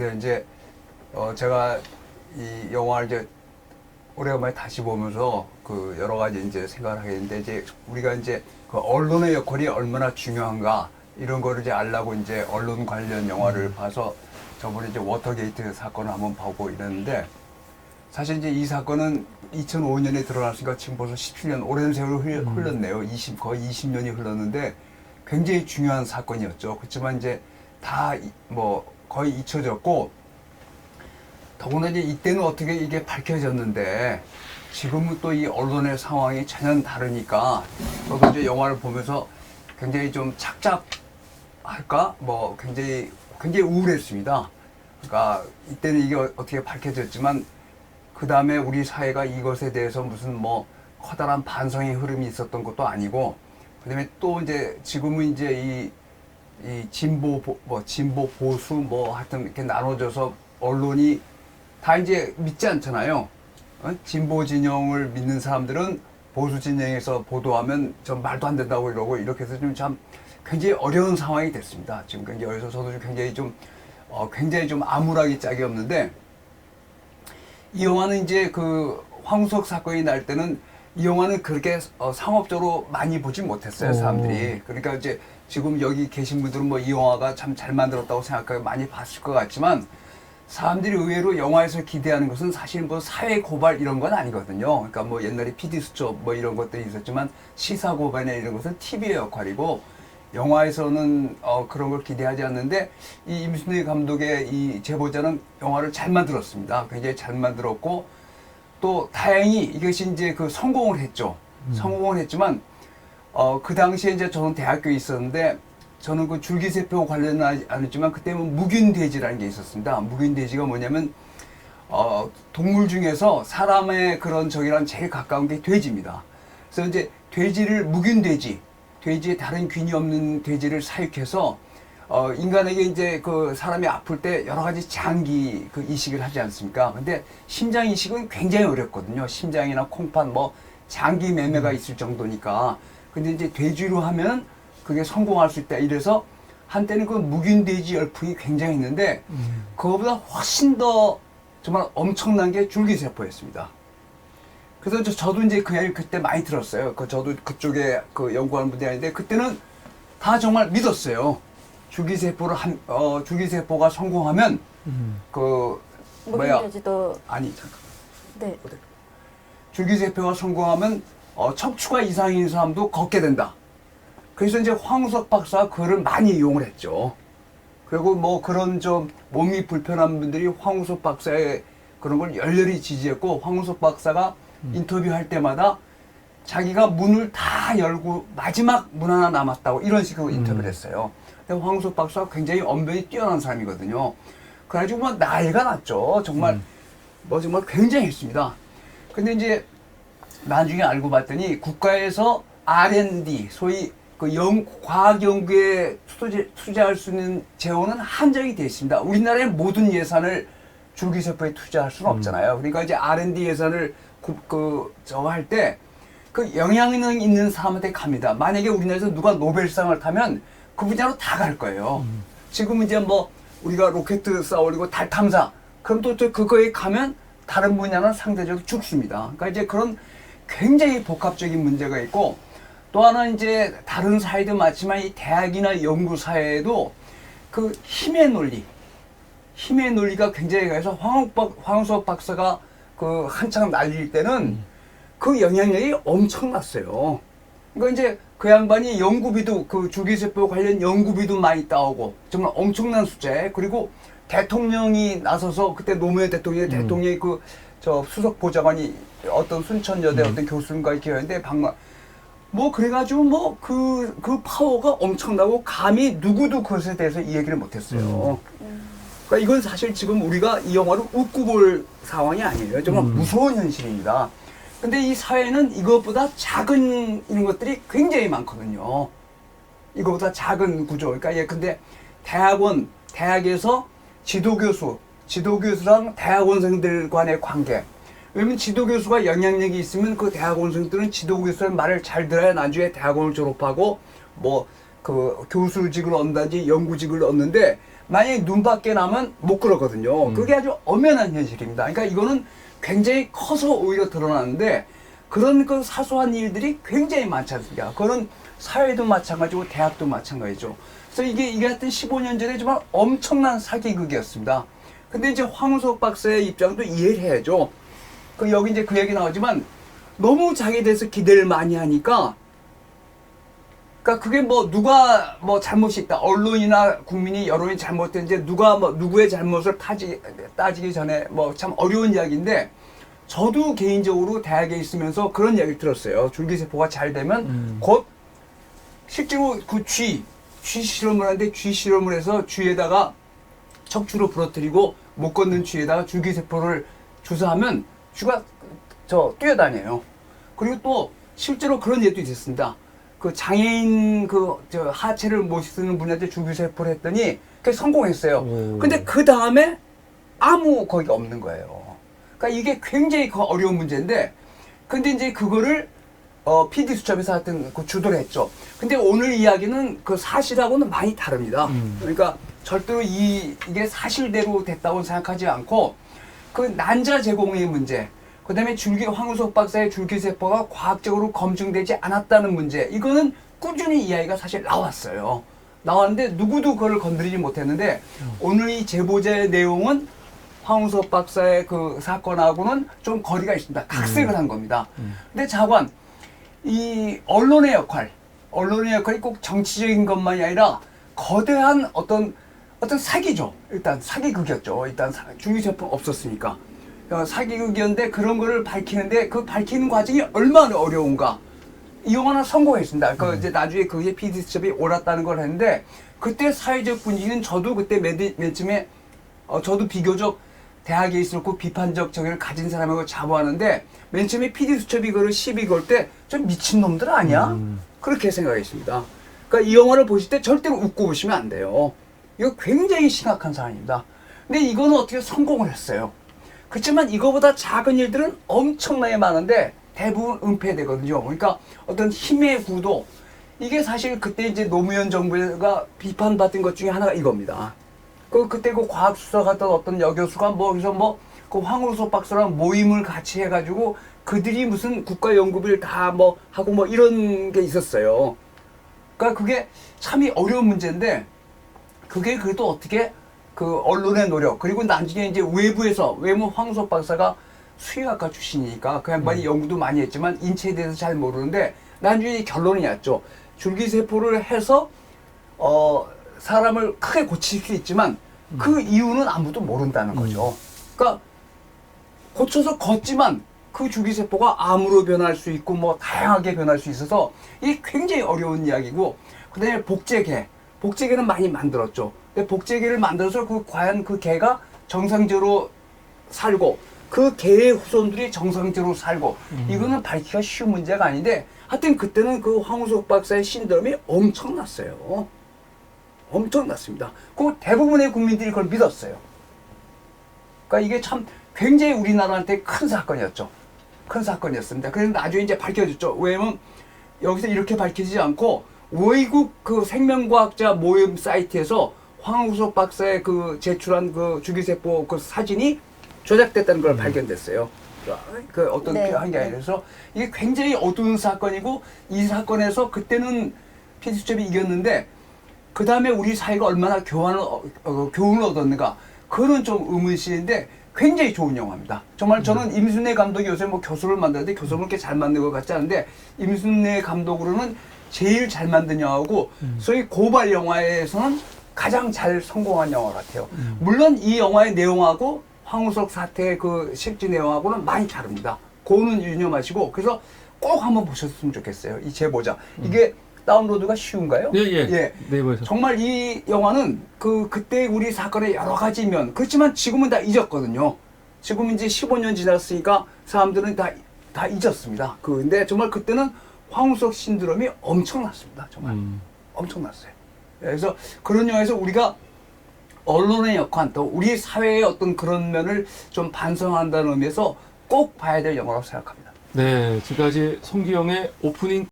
근데 이제 제가 이 영화를 이제 오래간만에 다시 보면서 그 여러 가지 이제 생각을 하게 되는데 이제 우리가 이제 그 언론의 역할이 얼마나 중요한가 이런 거를 이제 알라고 이제 언론 관련 영화를 봐서 저번에 이제 워터게이트 사건을 한번 보고 이랬는데 사실 이제 이 사건은 2005년에 드러났으니까 지금 벌써 17년 오랜 세월이 흘렀네요. 거의 20년이 흘렀는데 굉장히 중요한 사건이었죠. 그렇지만 이제 다 뭐 거의 잊혀졌고 더구나 이제 이때는 어떻게 이게 밝혀졌는데 지금은 또 이 언론의 상황이 전혀 다르니까 저도 이제 영화를 보면서 굉장히 좀 착잡할까 뭐 굉장히 우울했습니다. 그러니까 이때는 이게 어떻게 밝혀졌지만 그 다음에 우리 사회가 이것에 대해서 무슨 뭐 커다란 반성의 흐름이 있었던 것도 아니고 그다음에 또 이제 지금은 이제 이 진보 보수 뭐 하여튼 이렇게 나눠져서 언론이 다 이제 믿지 않잖아요. 진보 진영을 믿는 사람들은 보수 진영에서 보도하면 전 말도 안 된다고 이러고 이렇게 해서 좀 참 굉장히 어려운 상황이 됐습니다. 지금 굉장히 어려서 저도 굉장히 좀 암울하기 짝이 없는데 이 영화는 이제 그 황우석 사건이 날 때는 이 영화는 그렇게 상업적으로 많이 보지 못했어요, 사람들이. 그러니까 이제 지금 여기 계신 분들은 뭐 이 영화가 참 잘 만들었다고 생각하고 많이 봤을 것 같지만 사람들이 의외로 영화에서 기대하는 것은 사실 뭐 사회 고발 이런 건 아니거든요. 그러니까 뭐 옛날에 PD 수첩 뭐 이런 것들이 있었지만 시사 고발이나 이런 것은 TV의 역할이고 영화에서는 그런 걸 기대하지 않는데 이 임순희 감독의 이 제보자는 영화를 잘 만들었습니다. 굉장히 잘 만들었고 또 다행히 이것이 이제 그 성공을 했죠. 성공을 했지만 그 당시에 이제 저는 대학교에 있었는데 저는 그 줄기세포 관련은 아니지만 그때는 묵윤돼지라는 게 있었습니다. 묵윤돼지가 뭐냐면 동물 중에서 사람의 그런 적이랑 제일 가까운 게 돼지입니다. 그래서 이제 돼지를 돼지에 다른 균이 없는 돼지를 사육해서 인간에게 이제 그 사람이 아플 때 여러 가지 장기 그 이식을 하지 않습니까? 근데 심장 이식은 굉장히 어렵거든요. 심장이나 콩팥 뭐 장기 매매가 있을 정도니까. 근데 이제 돼지로 하면 그게 성공할 수 있다. 이래서 한때는 그 묵윤돼지 열풍이 굉장했는데 그거보다 훨씬 더 정말 엄청난 게 줄기세포였습니다. 그래서 저도 이제 그 얘기를 그때 많이 들었어요. 저도 그쪽에 그 연구하는 분이 아닌데 그때는 다 정말 믿었어요. 줄기세포가 성공하면 묵윤돼지도 아니 잠깐. 네. 줄기세포가 성공하면 척추가 이상인 사람도 걷게 된다. 그래서 이제 황우석 박사가 그거를 많이 이용을 했죠. 그리고 뭐 그런 좀 몸이 불편한 분들이 황우석 박사의 그런 걸 열렬히 지지했고 황우석 박사가 인터뷰할 때마다 자기가 문을 다 열고 마지막 문 하나 남았다고 이런 식으로 인터뷰를 했어요. 근데 황우석 박사가 굉장히 언변이 뛰어난 사람이거든요. 그래가지고 뭐 난리가 났죠. 정말 정말 굉장했습니다. 근데 이제 나중에 알고 봤더니 국가에서 R&D 소위 그 과학 연구에 투자할 수 있는 재원은 한정이 되어 있습니다. 우리나라의 모든 예산을 줄기세포에 투자할 수는 없잖아요. 그러니까 이제 R&D 예산을 할 때 그 영향력 있는 사람한테 갑니다. 만약에 우리나라에서 누가 노벨상을 타면 그 분야로 다 갈 거예요. 지금 이제 뭐 우리가 로켓 쏴 올리고 달 탐사 그럼 또 그거에 가면 다른 분야는 상대적으로 죽습니다. 그러니까 이제 그런 굉장히 복합적인 문제가 있고 또 하나 이제 다른 사회도 많지만 이 대학이나 연구 사회에도 그 힘의 논리가 굉장히 강해서 황우석 박사가 그 한창 날릴 때는 그 영향력이 엄청났어요. 그러니까 이제 그 양반이 연구비도 그 줄기세포 관련 연구비도 많이 따오고 정말 엄청난 숫자에 그리고 대통령이 나서서 그때 노무현 대통령이 그 수석 보좌관이 어떤 순천여대 어떤 교수님과 이렇게 했는데 뭐 그래가지고 뭐 그 파워가 엄청나고 감히 누구도 그것에 대해서 이 얘기를 못했어요. 그러니까 이건 사실 지금 우리가 이 영화를 웃고 볼 상황이 아니에요. 정말 무서운 현실입니다. 근데 이 사회는 이것보다 작은 이런 것들이 굉장히 많거든요. 이거보다 작은 구조. 그러니까 근데 대학에서 지도교수랑 대학원생들 간의 관계. 왜냐면 지도교수가 영향력이 있으면 그 대학원생들은 지도교수의 말을 잘 들어야 나중에 대학원을 졸업하고 뭐 그 교수직을 얻는다든지 연구직을 얻는데 만약에 눈 밖에 나면 못 그러거든요. 그게 아주 엄연한 현실입니다. 그러니까 이거는 굉장히 커서 오히려 드러나는데 그런 그 사소한 일들이 굉장히 많지 않습니까? 그거는 사회도 마찬가지고 대학도 마찬가지죠. 그래서 이게 하여튼 15년 전에 정말 엄청난 사기극이었습니다. 근데 이제 황우석 박사의 입장도 이해를 해야죠. 여기 이제 그 얘기 나오지만 너무 자기에 대해서 기대를 많이 하니까 그러니까 그게 뭐 누가 뭐 잘못이 있다. 언론이나 국민이 여론이 잘못된지 누가 뭐 누구의 잘못을 따지기 전에 뭐 참 어려운 이야기인데 저도 개인적으로 대학에 있으면서 그런 이야기를 들었어요. 줄기세포가 잘 되면 곧 실제로 그 쥐 실험을 하는데 쥐 실험을 해서 쥐에다가 척추로 부러뜨리고 못 걷는 쥐에다가 줄기세포를 주사하면 쥐가 뛰어다녀요. 그리고 또 실제로 그런 예도 있었습니다. 그 장애인 하체를 못 쓰는 분한테 줄기세포를 했더니 그게 성공했어요. 근데 그 다음에 아무 거기가 없는 거예요. 그러니까 이게 굉장히 어려운 문제인데, 근데 이제 그거를 PD 수첩에서 하여튼 주도를 했죠. 근데 오늘 이야기는 그 사실하고는 많이 다릅니다. 그러니까 절대로 이게 사실대로 됐다고 생각하지 않고 그 난자 제공의 문제, 그 다음에 황우석 박사의 줄기세포가 과학적으로 검증되지 않았다는 문제, 이거는 꾸준히 이야기가 사실 나왔어요. 나왔는데 누구도 그걸 건드리지 못했는데 오늘 이 제보자의 내용은 황우석 박사의 그 사건하고는 좀 거리가 있습니다. 각색을 한 겁니다. 근데 자관, 이 언론의 역할이 꼭 정치적인 것만이 아니라 거대한 어떤 사기죠. 일단 사기극이었죠. 일단 줄기세포는 없었으니까. 사기극이었는데 그런 거를 밝히는데 그 밝히는 과정이 얼마나 어려운가. 이 영화는 성공했습니다. 이제 나중에 그게 PD 수첩이 옳았다는 걸 했는데 그때 사회적 분위기는 저도 그때 맨 처음에 저도 비교적 대학에 있었고 비판적 적을 가진 사람하고 자부하는데 맨 처음에 PD 수첩이 그걸 시비 걸 때 좀 미친놈들 아니야? 그렇게 생각했습니다. 그러니까 이 영화를 보실 때 절대로 웃고 보시면 안 돼요. 이거 굉장히 심각한 사안입니다. 근데 이거는 어떻게 성공을 했어요. 그렇지만 이거보다 작은 일들은 엄청나게 많은데 대부분 은폐되거든요. 그러니까 어떤 힘의 구도, 이게 사실 그때 이제 노무현 정부가 비판받은 것 중에 하나가 이겁니다. 그때 그 과학수사하던 어떤 여교수가 그 황우석 박사랑 모임을 같이 해가지고 그들이 무슨 국가연구비를 다 하고 이런 게 있었어요. 그러니까 그게 참이 어려운 문제인데 그게 그래도 어떻게 그 언론의 노력, 그리고 나중에 이제 외모 황우석 박사가 수의학과 출신이니까 그 양반이 연구도 많이 했지만 인체에 대해서 잘 모르는데 나중에 결론이 났죠. 줄기세포를 해서 사람을 크게 고칠 수 있지만 그 이유는 아무도 모른다는 거죠. 그러니까 고쳐서 걷지만 그 줄기세포가 암으로 변할 수 있고 다양하게 변할 수 있어서 이게 굉장히 어려운 이야기고, 그 다음에 복제개는 많이 만들었죠. 근데 복제개를 만들어서 과연 그 개가 정상적으로 살고 그 개의 후손들이 정상적으로 살고 이거는 밝히기가 쉬운 문제가 아닌데 하여튼 그때는 그 황우석 박사의 신드롬이 엄청났어요. 엄청났습니다. 그 대부분의 국민들이 그걸 믿었어요. 그러니까 이게 참 굉장히 우리나라한테 큰 사건이었죠. 큰 사건이었습니다. 그래서 나중에 이제 밝혀졌죠. 왜냐면 여기서 이렇게 밝히지 않고 외국 그 생명과학자 모임 사이트에서 황우석 박사의 제출한 줄기세포 사진이 조작됐다는 걸 발견됐어요. 어떤 한 게 아니라. 그래서 이게 굉장히 어두운 사건이고 이 사건에서 그때는 피디수첩이 이겼는데 그 다음에 우리 사회가 얼마나 교훈을 얻었는가, 그거는 좀 의문시인데 굉장히 좋은 영화입니다. 정말 저는 임순례 감독이 요새 교수를 만드는데 교수를 그렇게 잘 만든 것 같지 않은데 임순례 감독으로는 제일 잘 만든 영화고 소위 고발 영화에서는 가장 잘 성공한 영화 같아요. 물론 이 영화의 내용하고 황우석 사태의 실제 내용하고는 많이 다릅니다. 그거는 유념하시고 그래서 꼭 한번 보셨으면 좋겠어요. 이 제보자. 이게 다운로드가 쉬운가요? 예. 네이버에서. 정말 이 영화는 그때 우리 사건의 여러 가지 면, 그렇지만 지금은 다 잊었거든요. 지금 이제 15년 지났으니까 사람들은 다 잊었습니다. 근데 정말 그때는 황우석 신드롬이 엄청났습니다. 정말. 엄청났어요. 그래서 그런 영화에서 우리가 언론의 역할, 또 우리 사회의 어떤 그런 면을 좀 반성한다는 의미에서 꼭 봐야 될 영화라고 생각합니다. 네, 지금까지 송기영의 오프닝